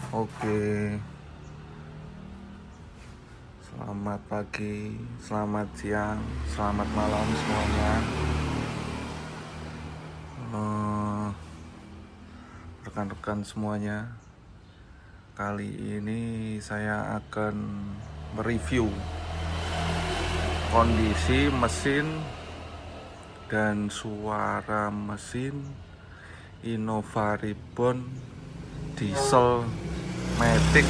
Oke, selamat pagi, selamat siang, selamat malam semuanya. Rekan-rekan semuanya, kali ini saya akan mereview kondisi mesin dan suara mesin Innova Reborn diesel Matic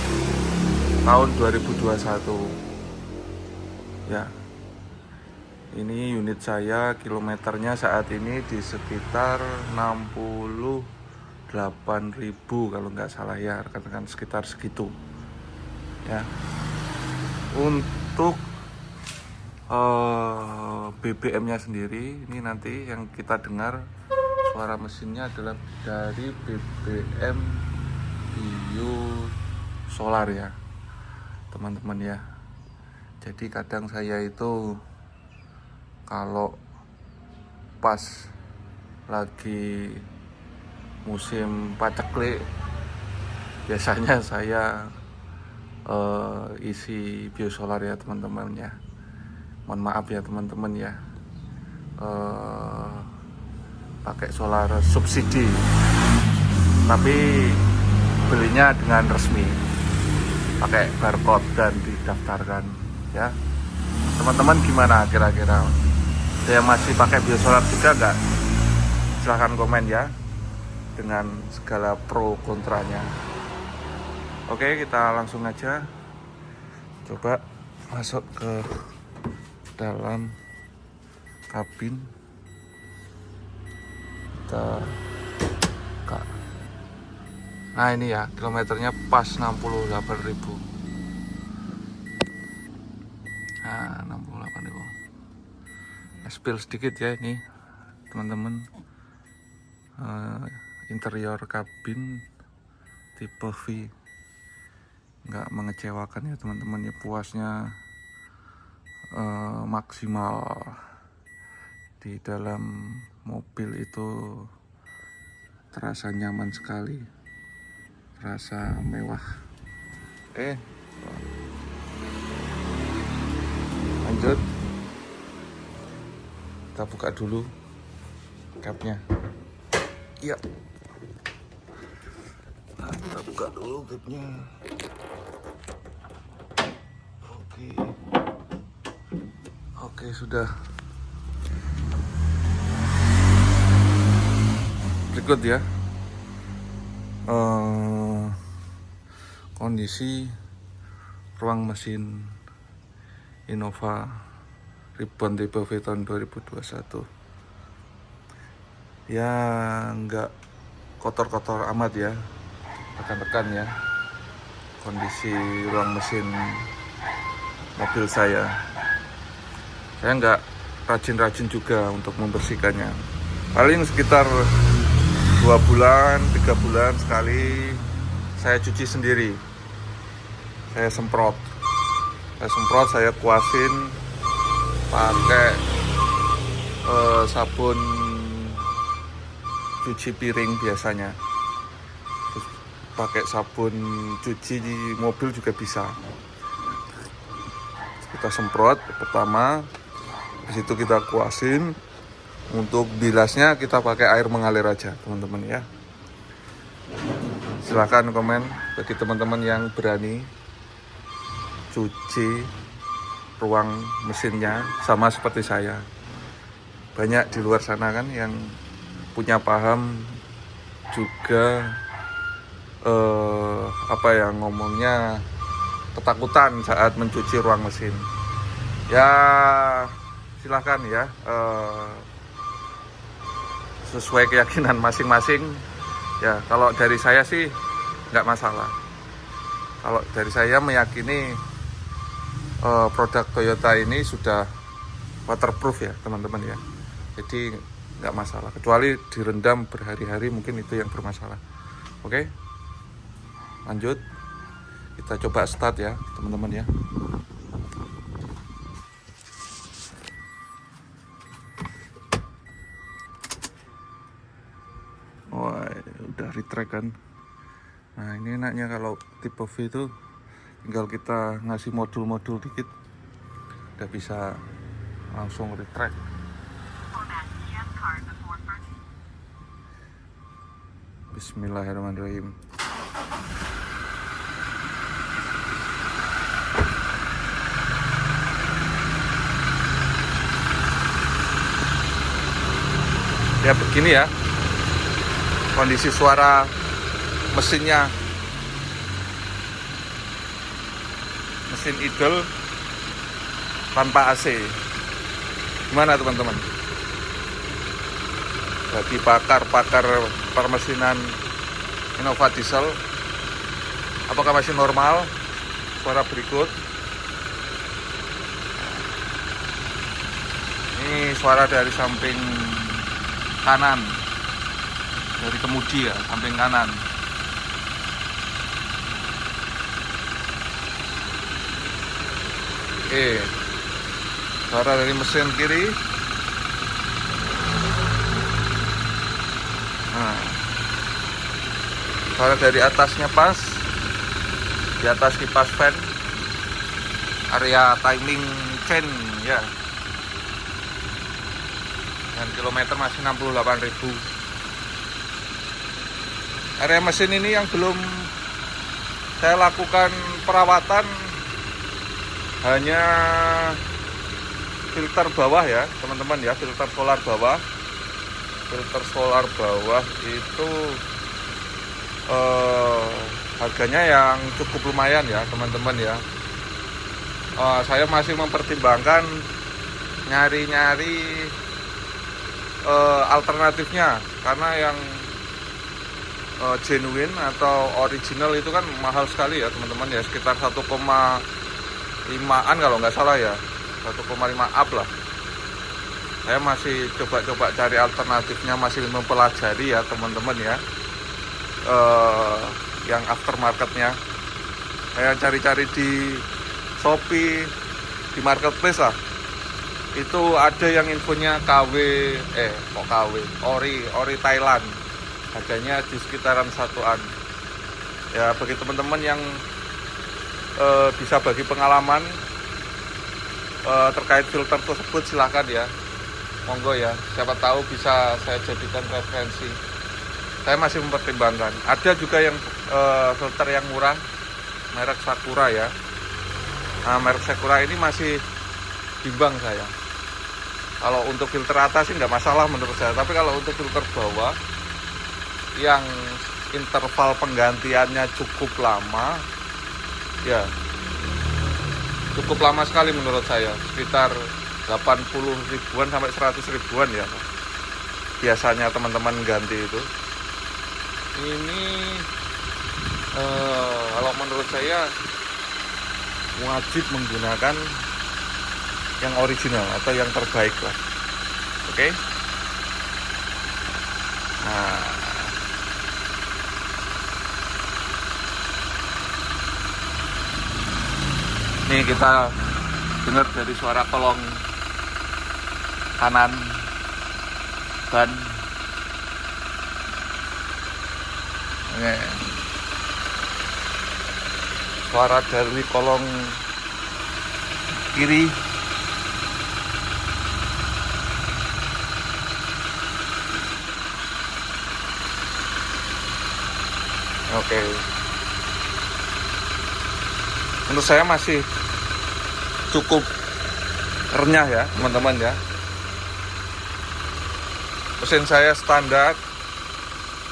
tahun 2021 ya. Ini unit saya, kilometernya saat ini di sekitar 68.000 kalau nggak salah ya rekan-rekan, sekitar segitu ya. Untuk BBM-nya sendiri, ini nanti yang kita dengar suara mesinnya adalah dari BBM bio solar ya teman-teman ya. Jadi kadang saya itu kalau pas lagi musim paceklik biasanya saya isi biosolar ya teman-teman ya. Mohon maaf ya teman-teman ya, pakai solar subsidi, tapi belinya dengan resmi, pakai barcode dan didaftarkan ya. Teman-teman gimana kira-kira? Ada yang masih pakai biosolar juga nggak? Silahkan komen ya, dengan segala pro kontranya. Oke, kita langsung aja coba masuk ke dalam kabin. Nah ini ya, kilometernya pas 68.000. Nah 68.000. Spill sedikit ya ini teman-teman. Interior kabin tipe V, nggak mengecewakan ya teman-teman ya, puasnya maksimal. Di dalam mobil itu terasa nyaman sekali, terasa mewah. Lanjut, kita buka dulu capnya. Iya, nah, kita buka dulu capnya. Oke, sudah. Berikut ya kondisi ruang mesin Innova Reborn tipe V tahun 2021 ya, nggak kotor-kotor amat ya rekan-rekan ya. Kondisi ruang mesin mobil saya nggak rajin-rajin juga untuk membersihkannya, paling sekitar 2 bulan 3 bulan sekali saya cuci sendiri. Saya semprot, saya kuasin pakai sabun cuci piring biasanya. Terus pakai sabun cuci di mobil juga bisa. Kita semprot pertama, habis itu kita kuasin. Untuk bilasnya kita pakai air mengalir aja teman-teman ya. Silahkan komen bagi teman-teman yang berani cuci ruang mesinnya sama seperti saya. Banyak di luar sana kan yang punya paham juga, ngomongnya ketakutan saat mencuci ruang mesin ya. Silahkan ya, sesuai keyakinan masing-masing ya. Kalau dari saya sih nggak masalah. Kalau dari saya meyakini produk Toyota ini sudah waterproof ya teman-teman ya, jadi nggak masalah, kecuali direndam berhari-hari mungkin itu yang bermasalah. Oke, lanjut, kita coba start ya teman-teman ya. Wah, udah retract kan. Nah ini enaknya kalau tipe V itu tinggal kita ngasih modul-modul dikit udah bisa langsung retract. Bismillahirrahmanirrahim. Ya begini ya kondisi suara mesinnya, mesin idle tanpa AC. Gimana teman-teman? Bagi pakar-pakar permesinan Innova Diesel, apakah masih normal? Suara berikut. Ini suara dari samping kanan, dari kemudi ya, samping kanan. Oke, suara dari mesin kiri. Nah, suara dari atasnya pas, di atas kipas fan, area timing chain ya. Dan kilometer masih 68.000. Area mesin ini yang belum saya lakukan perawatan hanya filter bawah ya teman-teman ya, filter solar bawah. Filter solar bawah itu harganya yang cukup lumayan ya teman-teman ya. Saya masih mempertimbangkan nyari-nyari alternatifnya, karena yang genuine atau original itu kan mahal sekali ya teman-teman ya, sekitar 1,5an kalau nggak salah ya, 1,5 up lah. Saya masih coba-coba cari alternatifnya, masih mempelajari ya teman-teman ya, yang aftermarketnya. Saya cari-cari di Shopee, di marketplace lah. Itu ada yang infonya ori Thailand, harganya di sekitaran 1an ya. Bagi teman-teman yang bisa bagi pengalaman terkait filter tersebut, silahkan ya, monggo ya, siapa tahu bisa saya jadikan referensi. Saya masih mempertimbangkan. Ada juga yang filter yang murah, merek Sakura ya. Nah, merek Sakura ini masih bimbang saya. Kalau untuk filter atas sih nggak masalah menurut saya, tapi kalau untuk filter bawah yang interval penggantiannya cukup lama ya, cukup lama sekali menurut saya, sekitar 80.000-an sampai 100.000-an ya biasanya teman-teman ganti itu. Ini kalau menurut saya wajib menggunakan yang original atau yang terbaik lah. Oke. Nah, ini kita dengar dari suara kolong kanan ban. Oke. Suara dari kolong kiri. Oke. Menurut saya masih cukup renyah ya teman-teman ya. Mesin saya standar,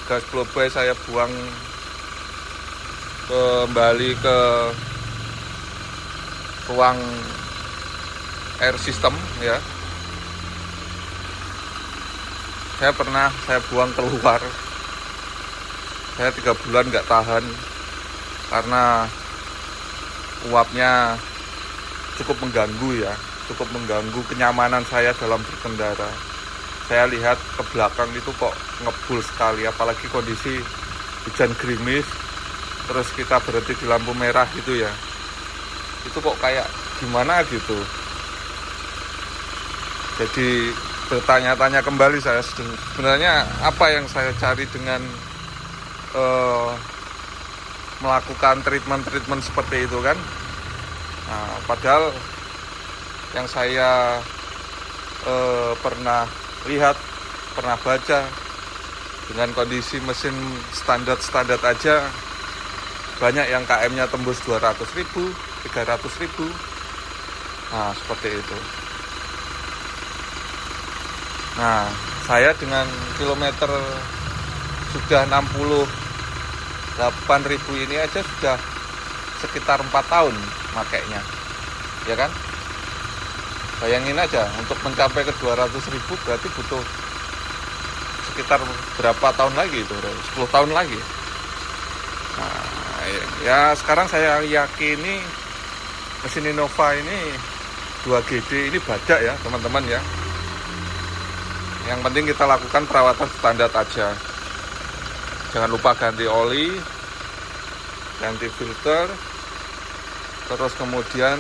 gas blowby saya buang kembali ke ruang air system ya. Saya buang keluar. Saya 3 bulan nggak tahan karena uapnya cukup mengganggu ya, cukup mengganggu kenyamanan saya dalam berkendara. Saya lihat ke belakang itu kok ngebul sekali, apalagi kondisi hujan gerimis, terus kita berhenti di lampu merah gitu ya, itu kok kayak gimana gitu. Jadi bertanya-tanya kembali saya, sebenarnya apa yang saya cari dengan melakukan treatment seperti itu kan. Nah, padahal yang saya pernah lihat, pernah baca, dengan kondisi mesin standar aja banyak yang KM-nya tembus 200.000, 300.000. Nah, seperti itu. Nah, saya dengan kilometer sudah 68.000 ini aja sudah sekitar 4 tahun makainya, ya kan? Bayangin aja, untuk mencapai ke 200.000 berarti butuh sekitar berapa tahun lagi itu, 10 tahun lagi. Nah, ya sekarang saya yakini mesin Innova ini 2GD ini badak ya teman-teman ya. Yang penting kita lakukan perawatan standar aja. Jangan lupa ganti oli, ganti filter, terus kemudian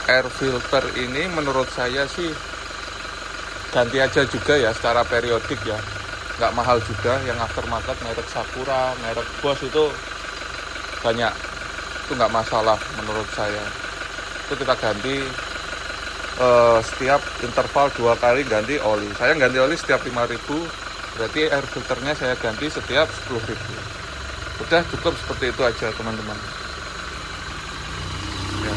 air filter ini menurut saya sih ganti aja juga ya secara periodik ya, nggak mahal juga. Yang aftermarket merek Sakura, merek Bosch itu banyak, itu nggak masalah menurut saya. Itu kita ganti setiap interval 2 kali ganti oli. Saya ganti oli setiap 5.000, berarti air filternya saya ganti setiap 10.000. Udah cukup seperti itu aja teman-teman ya.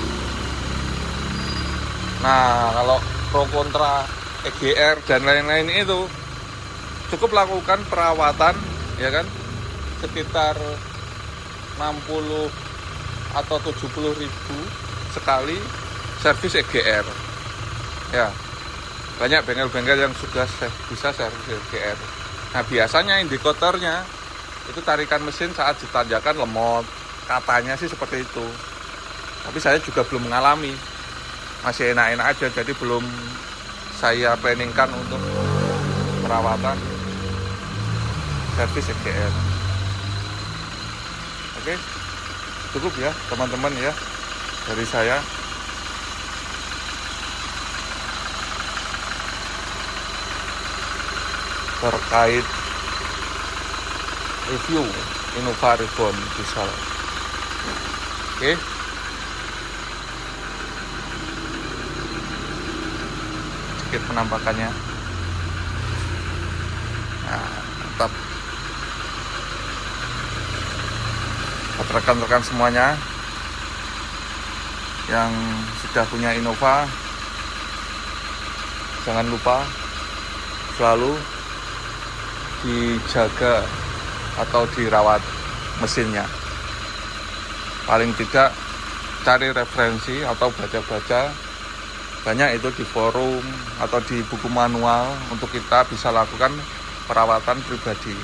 Nah, kalau pro kontra EGR dan lain-lain itu cukup lakukan perawatan ya kan, sekitar 60 atau 70.000 sekali servis EGR ya. Banyak bengkel-bengkel yang sudah bisa servis EGR. Nah, biasanya indikatornya itu tarikan mesin saat ditanjakan lemot, katanya sih seperti itu. Tapi saya juga belum mengalami, masih enak-enak aja, jadi belum saya planningkan untuk perawatan servis EGR. Oke, cukup ya teman-teman ya dari saya. Terkait review Innova Reborn diesel. Oke. Sedikit penampakannya. Nah, tetap buat rekan-rekan semuanya yang sudah punya Innova, jangan lupa selalu dijaga atau dirawat mesinnya. Paling tidak cari referensi atau baca-baca banyak itu di forum atau di buku manual untuk kita bisa lakukan perawatan pribadi.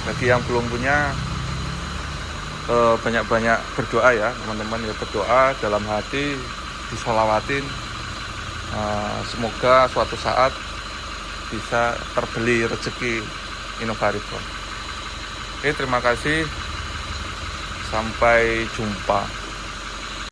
Bagi yang belum punya, banyak-banyak berdoa ya teman-teman ya, berdoa dalam hati, disolawatin, semoga suatu saat bisa terbeli rezeki Innova Reborn. Oke, terima kasih. Sampai jumpa.